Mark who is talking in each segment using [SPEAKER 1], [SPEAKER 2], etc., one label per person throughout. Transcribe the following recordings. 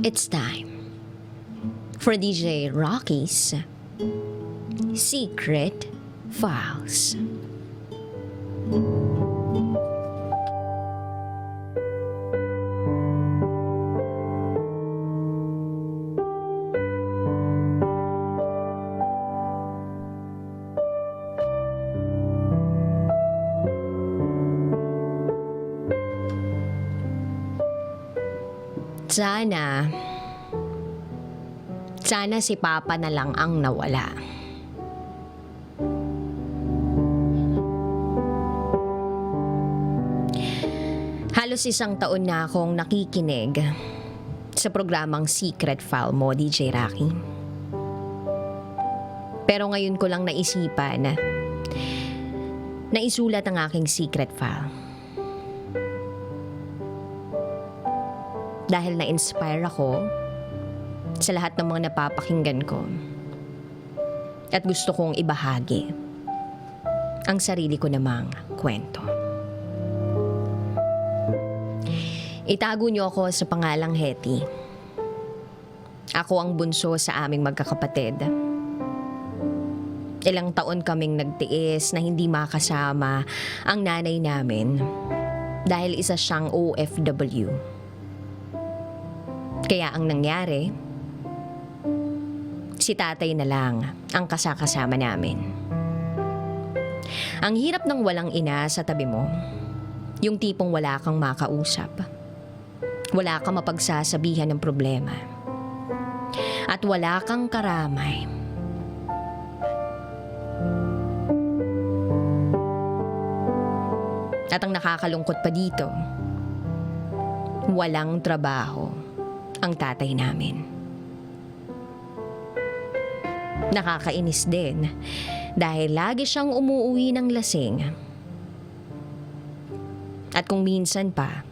[SPEAKER 1] It's time for DJ Rocky's Secret Files. Sana si Papa na lang ang nawala. Halos 1 taon na akong nakikinig sa programang Secret File mo, DJ Rocky. Pero ngayon ko lang naisipan na isulat ang aking secret file. Dahil na-inspire ako sa lahat ng mga napapakinggan ko at gusto kong ibahagi ang sarili ko namang kwento. Itago niyo ako sa pangalang Hetty. Ako ang bunso sa aming magkakapatid. Ilang taon kaming nagtiis na hindi makasama ang nanay namin dahil isa siyang OFW. Kaya ang nangyari, si tatay na lang ang kasakasama namin. Ang hirap ng walang ina sa tabi mo, yung tipong wala kang makausap, wala kang mapagsasabihan ng problema, at wala kang karamay. At ang nakakalungkot pa dito, walang trabaho ang tatay namin. Nakakainis din dahil lagi siyang umuuwi ng lasing. At kung minsan pa,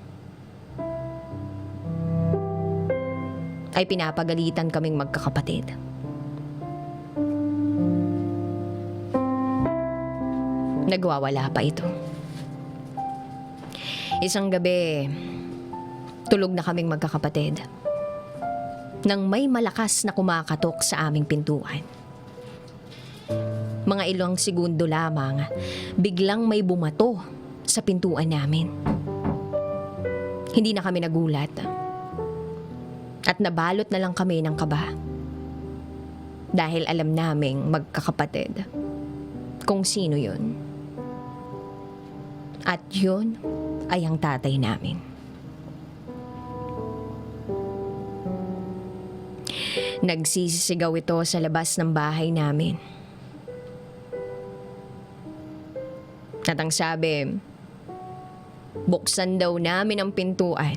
[SPEAKER 1] ay pinapagalitan kaming magkakapatid. Nagwawala pa ito. Isang gabi, tulog na kaming magkakapatid nang may malakas na kumakatok sa aming pintuan. Mga ilang segundo lamang, biglang may bumato sa pintuan namin. Hindi na kami nagulat at nabalot na lang kami ng kaba dahil alam naming magkakapatid kung sino yun. At yun ay ang tatay namin. Nagsisisigaw ito sa labas ng bahay namin. At ang sabi, buksan daw namin ang pintuan.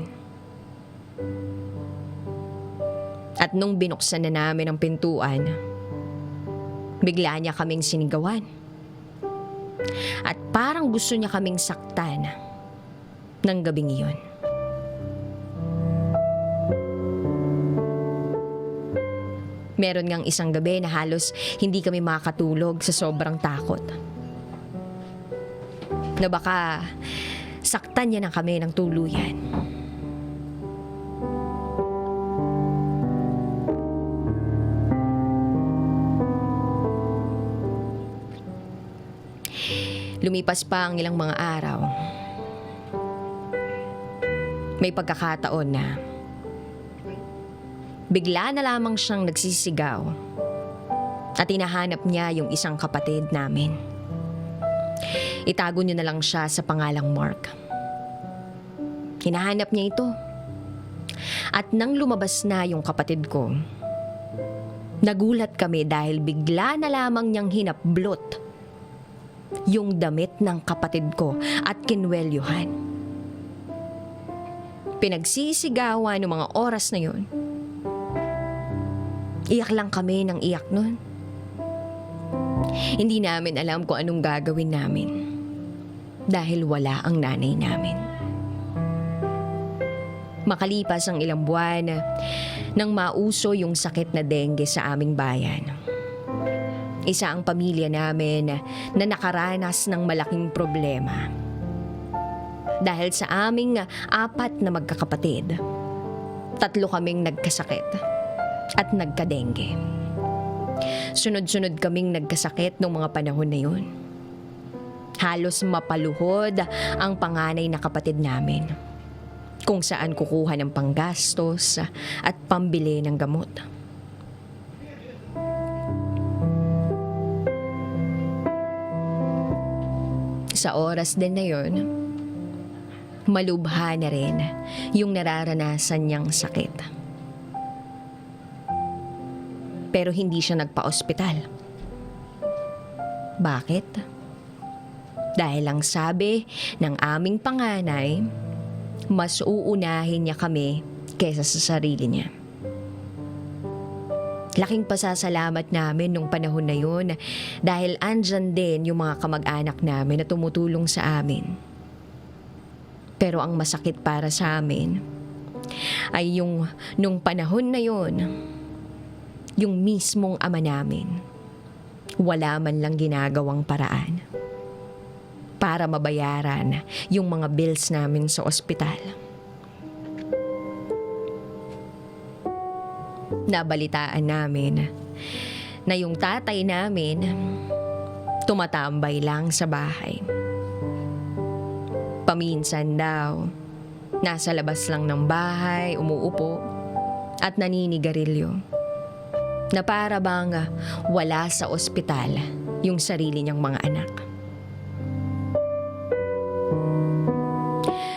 [SPEAKER 1] At nung binuksan na namin ang pintuan, bigla niya kaming sinigawan. At parang gusto niya kaming saktan ng gabing iyon. Meron ngang isang gabi na halos hindi kami makatulog sa sobrang takot. Na baka saktan niya na kami ng tuluyan. Lumipas pa ang ilang mga araw. May pagkakataon na bigla na lamang siyang nagsisigaw at hinahanap niya yung isang kapatid namin. Itago niyo na lang siya sa pangalang Mark. Hinahanap niya ito. At nang lumabas na yung kapatid ko, nagulat kami dahil bigla na lamang niyang hinablot yung damit ng kapatid ko at kinwelyuhan. Pinagsisigawan ng mga oras na yun. Iyak lang kami ng iyak nun. Hindi namin alam kung anong gagawin namin dahil wala ang nanay namin. Makalipas ang ilang buwan nang mauso yung sakit na dengue sa aming bayan. Isa ang pamilya namin na nakaranas ng malaking problema. Dahil sa aming 4 na magkakapatid, Tatlo kaming nagkasakit at nagka-dengue. Sunod-sunod kaming nagkasakit nung mga panahon na yun. Halos mapaluhod ang panganay na kapatid namin, kung saan kukuha ng panggastos at pambili ng gamot. Sa oras din na yun, malubha na rin yung nararanasan niyang sakit. Pero hindi siya nagpa-ospital. Bakit? Dahil ang sabi ng aming panganay, mas uunahin niya kami kaysa sa sarili niya. Laking pasasalamat namin nung panahon na yun dahil andyan din yung mga kamag-anak namin na tumutulong sa amin. Pero ang masakit para sa amin ay yung nung panahon na yun, yung mismong ama namin, wala man lang ginagawang paraan para mabayaran yung mga bills namin sa ospital. Nabalitaan namin na yung tatay namin tumatambay lang sa bahay. Paminsan daw, nasa labas lang ng bahay, umuupo at naninigarilyo. Na para bang wala sa ospital yung sarili niyang mga anak.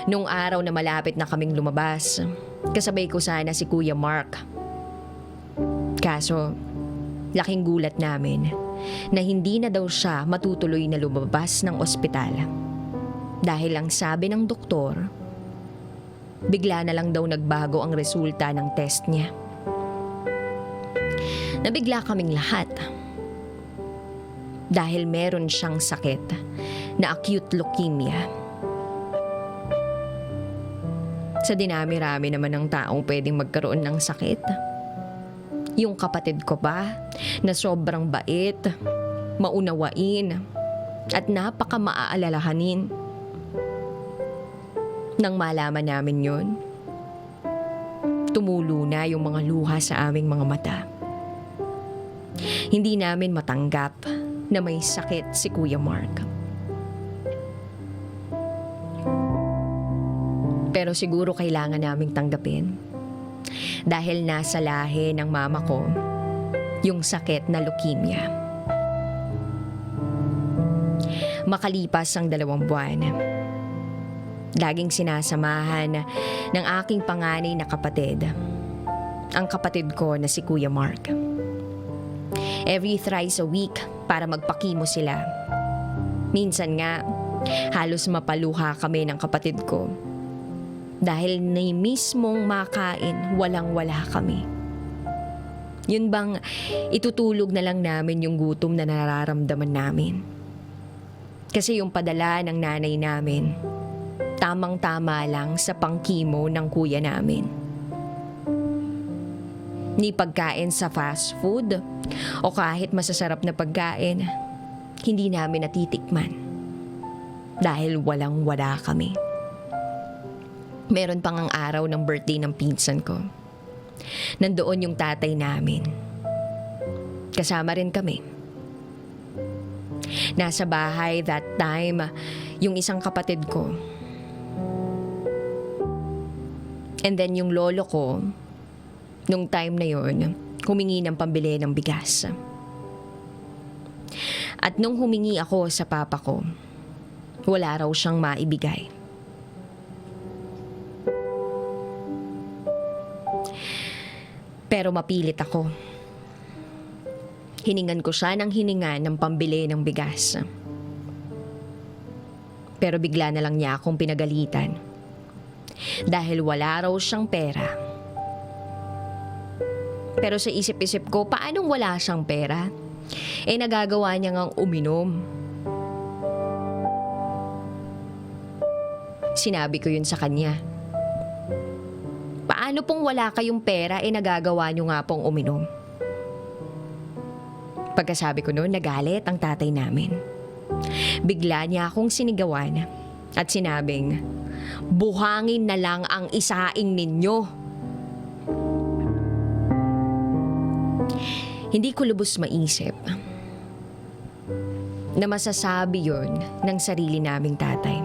[SPEAKER 1] Nung araw na malapit na kaming lumabas, kasabay ko sana si Kuya Mark. Kaso, laking gulat namin na hindi na daw siya matutuloy na lumabas ng ospital. Dahil ang sabi ng doktor, bigla na lang daw nagbago ang resulta ng test niya. Nabigla kaming lahat dahil meron siyang sakit na acute leukemia. Sa dinami-rami naman ng taong pwedeng magkaroon ng sakit, yung kapatid ko pa na sobrang bait, maunawain at napaka-maaalalahanin. Nang malaman namin yun, tumulo na yung mga luha sa aming mga mata. Hindi namin matanggap na may sakit si Kuya Mark. Pero siguro kailangan naming tanggapin dahil nasa lahi ng mama ko yung sakit na leukemia. Makalipas ang 2 buwan, laging sinasamahan ng aking panganay na kapatid ang kapatid ko na si Kuya Mark. Every thrice a week para magpakimo sila. Minsan nga, halos mapaluha kami ng kapatid ko dahil ni mismong makain, walang-wala kami. Yun bang itutulog na lang namin yung gutom na nararamdaman namin. Kasi yung padala ng nanay namin, tamang-tama lang sa pangkimo ng kuya namin. Ni pagkain sa fast food o kahit masasarap na pagkain, hindi namin natitikman dahil walang-wala kami. Meron pang ang araw ng birthday ng pinsan ko. Nandoon yung tatay namin. Kasama rin kami. Nasa bahay that time yung isang kapatid ko. And then yung lolo ko, nung time na yon, humingi ng pambili ng bigas. At nung humingi ako sa papa ko, wala raw siyang maibigay. Pero mapilit ako. Hiningan ko siya ng hiningan ng pambili ng bigas. Pero bigla na lang niya akong pinagalitan. Dahil wala raw siyang pera. Pero sa isip-isip ko, paanong wala siyang pera? Nagagawa niya ngang uminom. Sinabi ko yun sa kanya. Paano pong wala kayong pera, nagagawa niyo nga pong uminom? Pagkasabi ko noon, nagalit ang tatay namin. Bigla niya akong sinigawan at sinabing, buhangin na lang ang isaing ninyo. Hindi ko lubos maisip na masasabi yon ng sarili naming tatay.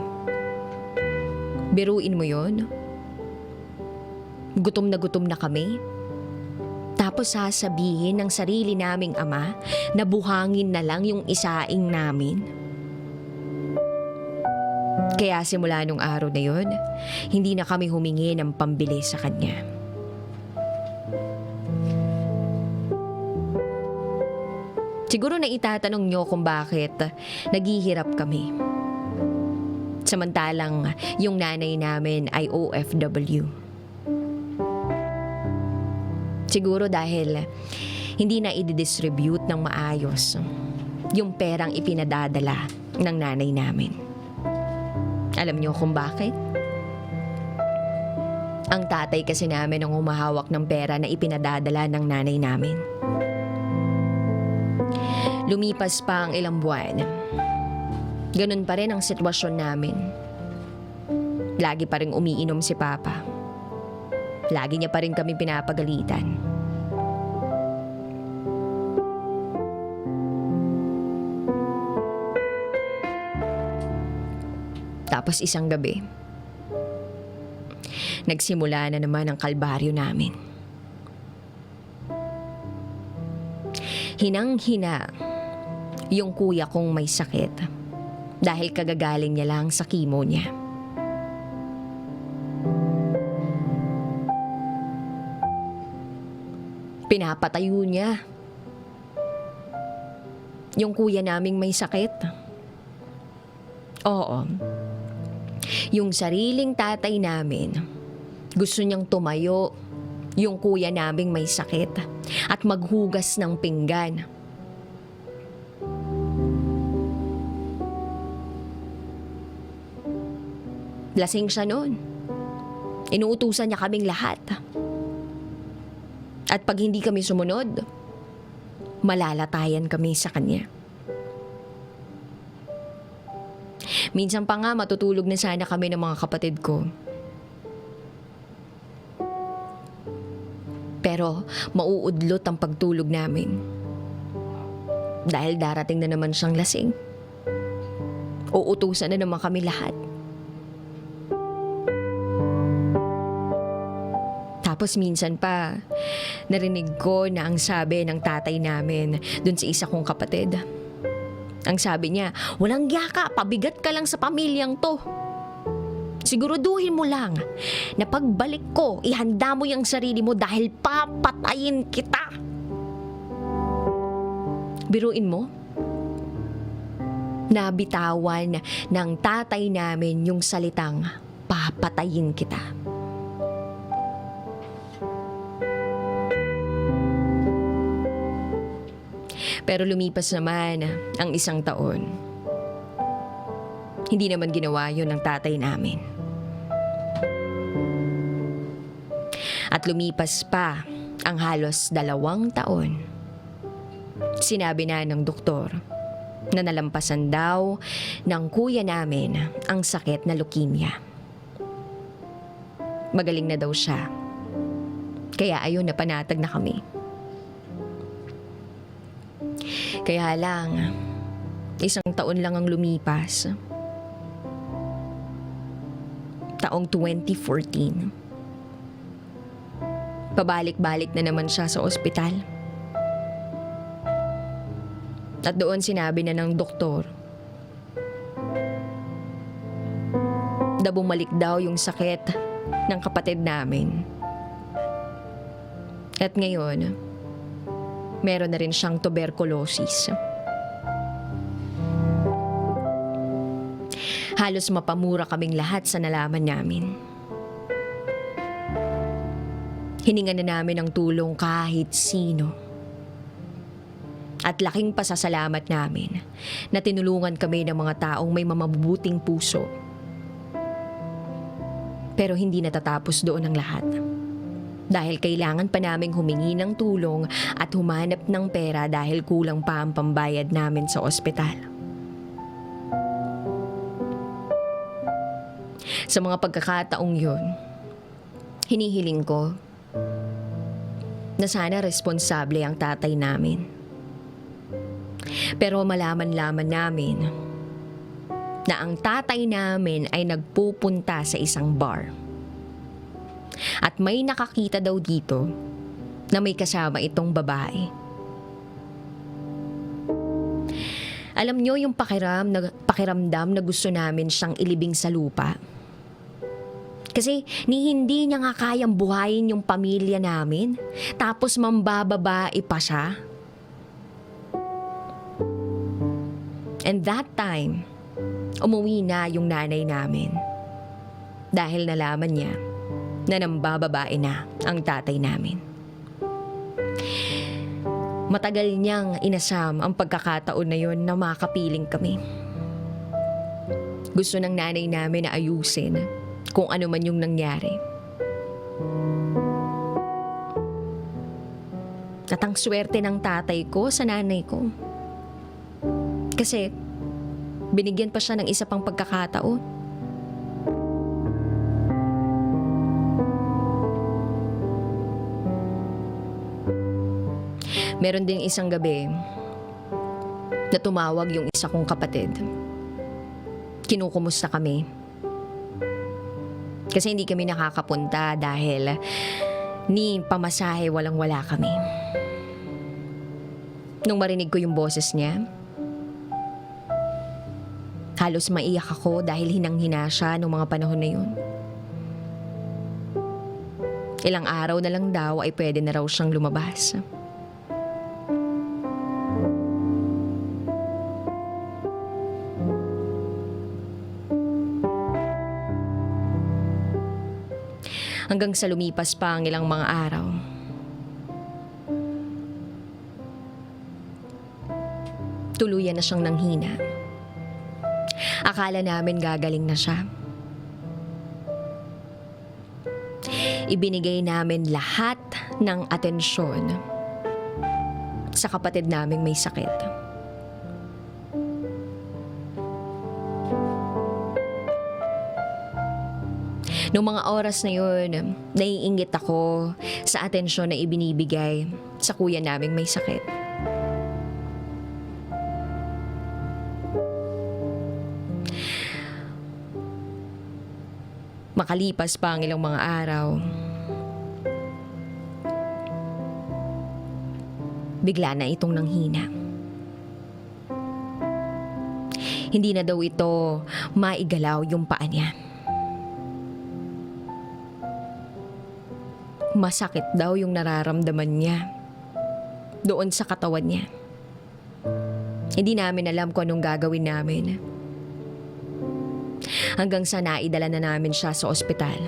[SPEAKER 1] Biruin mo yon. Gutom na kami. Tapos sasabihin ng sarili naming ama na buhangin na lang yung isaing namin. Kaya simula nung araw na yon, hindi na kami humingi ng pambili sa kanya. Siguro na itatanong nyo kung bakit naghihirap kami. Samantalang yung nanay namin ay OFW. Siguro dahil hindi na i-distribute ng maayos yung perang ipinadadala ng nanay namin. Alam nyo kung bakit? Ang tatay kasi namin ang humahawak ng pera na ipinadadala ng nanay namin. Lumipas pa ang ilang buwan. Ganun pa rin ang sitwasyon namin. Lagi pa rin umiinom si Papa. Lagi niya pa rin kami pinapagalitan. Tapos isang gabi, nagsimula na naman ang kalbaryo namin. Hinang-hina yung kuya kong may sakit dahil kagagaling niya lang sa chemo niya. Pinapatayo niya yung kuya naming may sakit. Oo. Yung sariling tatay namin, gusto niyang tumayo yung kuya naming may sakit at maghugas ng pinggan. Lasing siya noon. Inuutusan niya kaming lahat. At pag hindi kami sumunod, malalatayan kami sa kanya. Minsan pa nga matutulog na sana kami ng mga kapatid ko. Pero mauudlot ang pagtulog namin. Dahil darating na naman siyang lasing. Uutusan na naman kami lahat. Tapos minsan pa, narinig ko na ang sabi ng tatay namin dun sa isa kong kapatid. Ang sabi niya, walang yaka, pabigat ka lang sa pamilyang to. Siguraduhin mo lang na pagbalik ko, ihanda mo yung sarili mo dahil papatayin kita. Biruin mo, nabitawan ng tatay namin yung salitang papatayin kita. Pero lumipas naman ang isang taon. Hindi naman ginawa yun ng tatay namin. At lumipas pa ang halos 2 taon. Sinabi na ng doktor na nalampasan daw ng kuya namin ang sakit na leukemia. Magaling na daw siya. Kaya ayun, napanatag na kami. Kaya lang, 1 taon lang ang lumipas. Taong 2014. Pabalik-balik na naman siya sa ospital. At doon sinabi na ng doktor na bumalik daw yung sakit ng kapatid namin. At ngayon, meron na rin siyang tuberculosis. Halos mapamura kaming lahat sa nalaman namin. Hiningan na namin ang tulong kahit sino. At laking pasasalamat namin na tinulungan kami ng mga taong may mamabubuting puso. Pero hindi natatapos doon ang lahat. Dahil kailangan pa naming humingi ng tulong at humanap ng pera dahil kulang pa ang pambayad namin sa ospital. Sa mga pagkakataong yun, hinihiling ko na sana responsable ang tatay namin. Pero malaman-laman namin na ang tatay namin ay nagpupunta sa isang bar. At may nakakita daw dito na may kasama itong babae. Alam nyo yung pakiramdam na gusto namin siyang ilibing sa lupa. Kasi hindi niya nga kayang buhayin yung pamilya namin, tapos mambababae pa siya. And that time, umuwi na yung nanay namin. Dahil nalaman niya na nambababae na ang tatay namin. Matagal niyang inasam ang pagkakataon na yon na makapiling kami. Gusto ng nanay namin na ayusin kung ano man yung nangyari. At ang swerte ng tatay ko sa nanay ko. Kasi binigyan pa siya ng isa pang pagkakataon. Meron ding isang gabi na tumawag yung isa kong kapatid. Kinukumusta kami. Kasi hindi kami nakakapunta dahil ni pamasahe walang-wala kami. Nung marinig ko yung boses niya, halos maiyak ako dahil hinang-hina siya nung mga panahon na yun. Ilang araw na lang daw ay pwede na raw siyang lumabas. Hanggang sa lumipas pa ang ilang mga araw. Tuluyan na siyang nanghina. Akala namin gagaling na siya. Ibinigay namin lahat ng atensyon sa kapatid naming may sakit. Noong mga oras na yun, naiinggit ako sa atensyon na ibinibigay sa kuya naming may sakit. Makalipas pa ang ilang mga araw, bigla na itong nanghina. Hindi na daw ito maigalaw yung paa niya. Masakit daw yung nararamdaman niya doon sa katawan niya. Hindi namin alam kung anong gagawin namin. Hanggang sa naidala na namin siya sa ospital.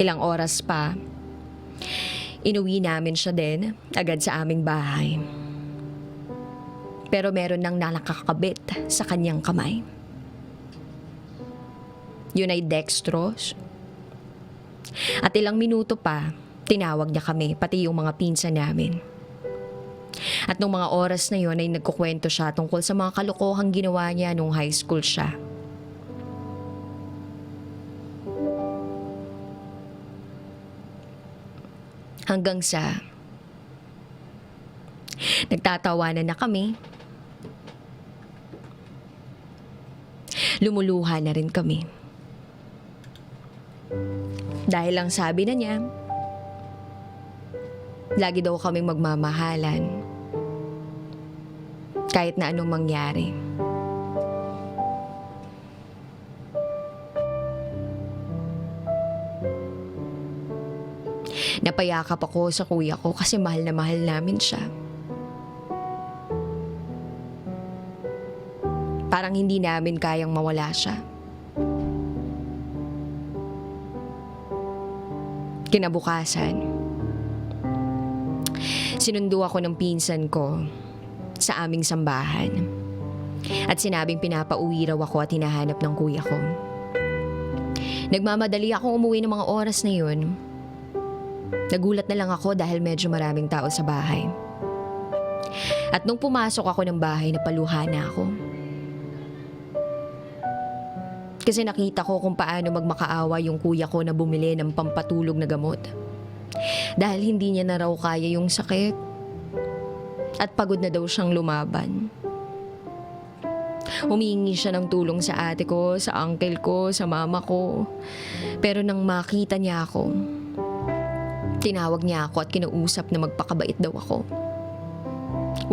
[SPEAKER 1] Ilang oras pa, inuwi namin siya din agad sa aming bahay. Pero meron nang nakakabit sa kanyang kamay. Yun ay dextrose. At ilang minuto pa, tinawag niya kami, pati yung mga pinsan namin. At nung mga oras na yun ay nagkukwento siya tungkol sa mga kalokohang ginawa niya nung high school siya. Hanggang sa nagtatawanan na kami. Lumuluha na rin kami. Dahil lang sabi na niya, lagi daw kaming magmamahalan kahit na anong mangyari. Napayakap ako sa kuya ko kasi mahal na mahal namin siya. Parang hindi namin kayang mawala siya. Kinabukasan, sinundo ako ng pinsan ko sa aming sambahan at sinabing pinapauwi raw ako at hinahanap ng kuya ko. Nagmamadali ako umuwi ng mga oras na yun. Nagulat na lang ako dahil medyo maraming tao sa bahay. At nung pumasok ako ng bahay, napaluha na ako. Kasi nakita ko kung paano magmakaawa yung kuya ko na bumili ng pampatulog na gamot. Dahil hindi niya na raw kaya yung sakit. At pagod na daw siyang lumaban. Humingi siya ng tulong sa ate ko, sa uncle ko, sa mama ko. Pero nang makita niya ako, tinawag niya ako at kinausap na magpakabait daw ako.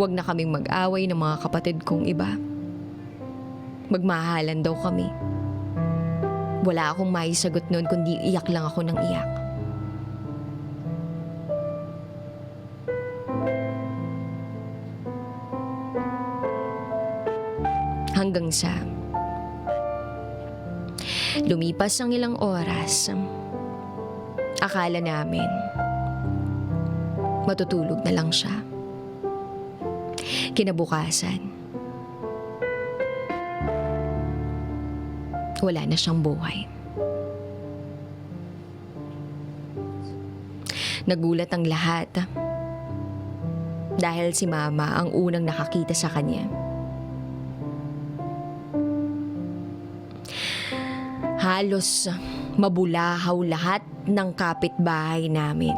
[SPEAKER 1] Huwag na kaming mag-away ng mga kapatid kong iba. Magmahalan daw kami. Wala akong maisagot noon kundi iyak lang ako ng iyak. Hanggang sa lumipas ang ilang oras, akala namin matutulog na lang siya. Kinabukasan, wala na siyang buhay. Nagulat ang lahat dahil si Mama ang unang nakakita sa kanya. Halos mabulahaw lahat ng kapitbahay namin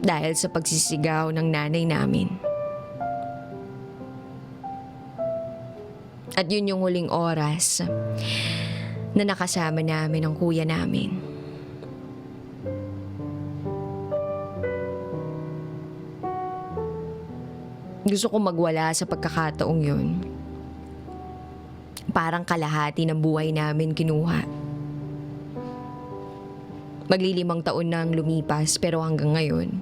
[SPEAKER 1] dahil sa pagsisigaw ng nanay namin. At yun yung huling oras na nakasama namin ang kuya namin. Gusto ko magwala sa pagkakataong yun. Parang kalahati ng buhay namin kinuha. Maglilimang taon na ang lumipas pero hanggang ngayon,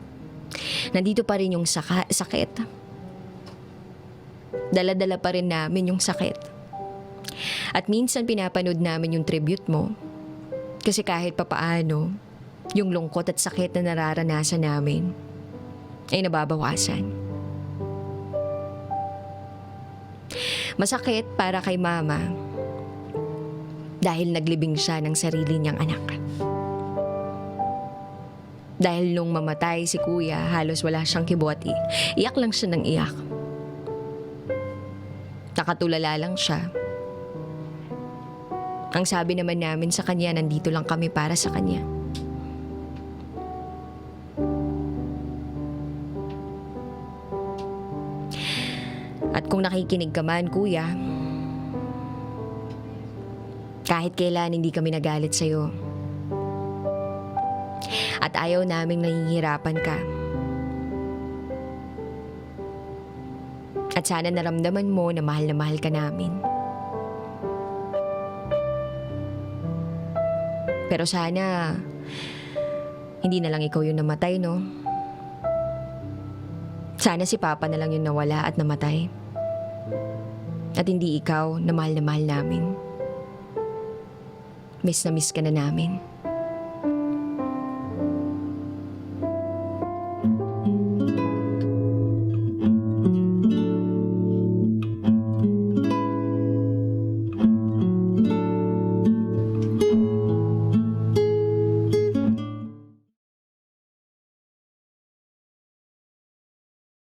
[SPEAKER 1] nandito pa rin yung sakit. Dala-dala pa rin namin yung sakit. At minsan pinapanood namin yung tribute mo. Kasi kahit papaano, yung lungkot at sakit na nararanasan namin ay nababawasan. Masakit para kay Mama dahil naglibing siya ng sarili niyang anak. Dahil nung mamatay si Kuya, halos wala siyang kibuhat. Iyak lang siya ng iyak. Nakatulala lang siya. Ang sabi naman namin sa kanya, nandito lang kami para sa kanya. At kung nakikinig ka man, Kuya, kahit kailan hindi kami nagalit sa'yo. At ayaw naming nahihirapan ka. At sana naramdaman mo na mahal ka namin. Pero sana, hindi na lang ikaw yung namatay, no? Sana si Papa na lang yung nawala at namatay. At hindi ikaw na mahal namin. Miss na miss ka na namin.